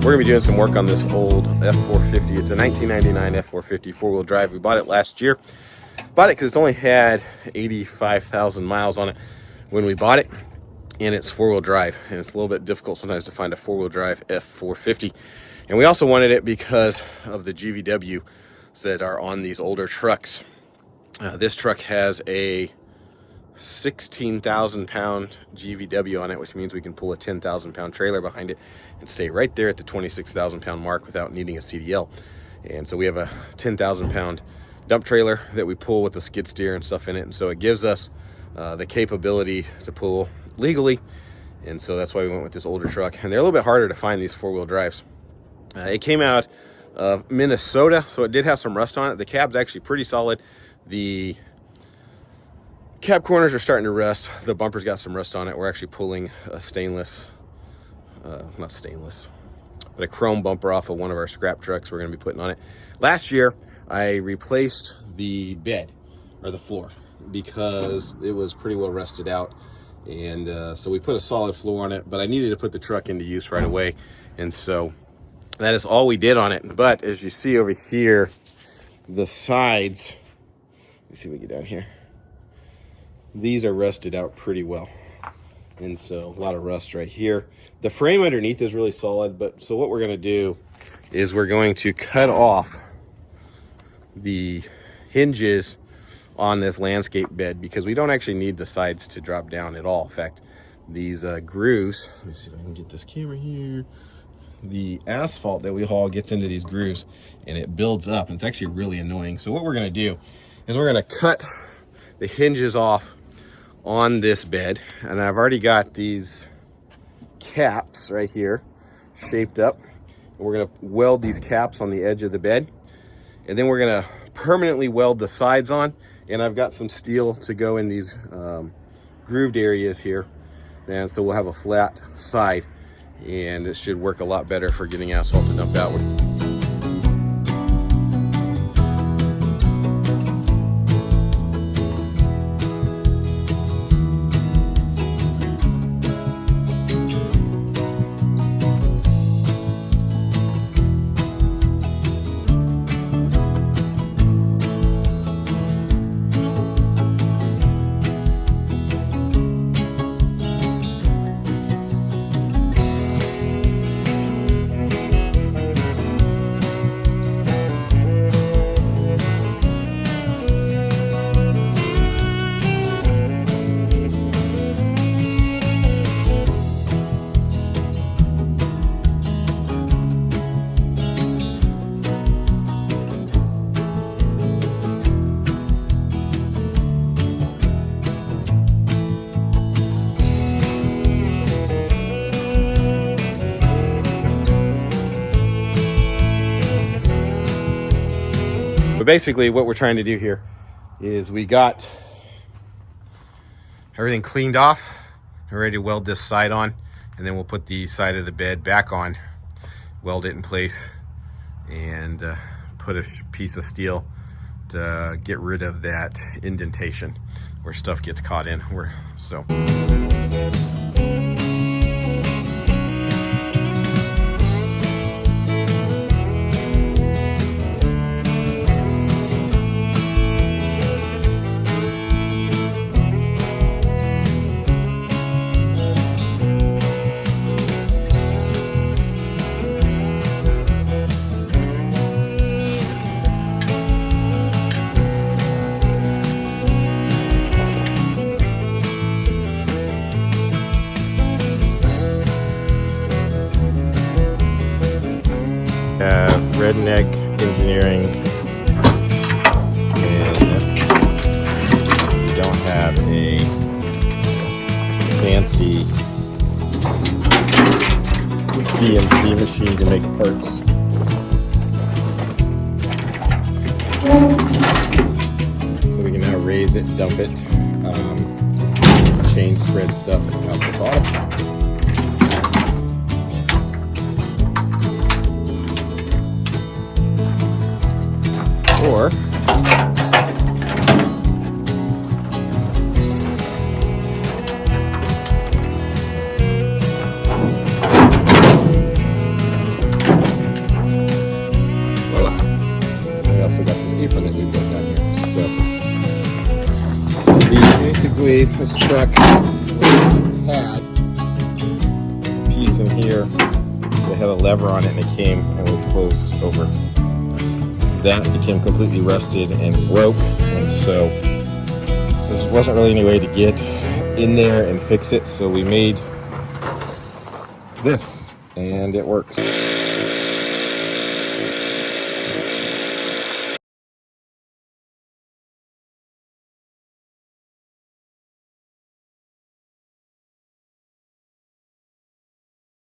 We're gonna be doing some work on this old F450. It's a 1999 F450 four-wheel drive. We bought it last year. Bought it because it's only had 85,000 miles on it when we bought it, and it's four-wheel drive, and it's a little bit difficult sometimes to find a four-wheel drive F450. And we also wanted it because of the GVWs that are on these older trucks. This truck has a 16,000 pound GVW on it, which means we can pull a 10,000 pound trailer behind it and stay right there at the 26,000 pound mark without needing a CDL. And so we have a 10,000 pound dump trailer that we pull with a skid steer and stuff in it, and so it gives us the capability to pull legally. And so that's why we went with this older truck, and they're a little bit harder to find, these four-wheel drives. It came out of Minnesota, so it did have some rust on it. The cab's actually pretty solid. The cab corners are starting to rust. The bumper's got some rust on it. We're actually pulling a stainless, not stainless, but a chrome bumper off of one of our scrap trucks we're going to be putting on it. Last year, I replaced the bed, or the floor, because it was pretty well rusted out. And so we put a solid floor on it, but I needed to put the truck into use right away. And so that is all we did on it. But as you see over here, the sides, let me see if we get down here. These are rusted out pretty well, and so a lot of rust right here. The frame underneath is really solid, but so what we're going to do is we're going to cut off the hinges on this landscape bed, because we don't actually need the sides to drop down at all. In fact, these grooves, let me see if I can get this camera here. The asphalt that we haul gets into these grooves and it builds up, and it's actually really annoying. So what we're going to do is we're going to cut the hinges off on this bed, and I've already got these caps right here shaped up, and we're going to weld these caps on the edge of the bed, and then we're going to permanently weld the sides on. And I've got some steel to go in these grooved areas here, and so we'll have a flat side, and it should work a lot better for getting asphalt to dump outward. But basically what we're trying to do here is we got everything cleaned off and ready to weld this side on, and then we'll put the side of the bed back on, weld it in place, and put a piece of steel to get rid of that indentation where stuff gets caught in. So Redneck Engineering, and we don't have a fancy CNC machine to make parts. So we can now raise it, dump it, chain spread stuff out the bottom. Or basically, this truck had a piece in here that had a lever on it, and it came and would close over. That became completely rusted and broke, and so there wasn't really any way to get in there and fix it, so we made this, and it works.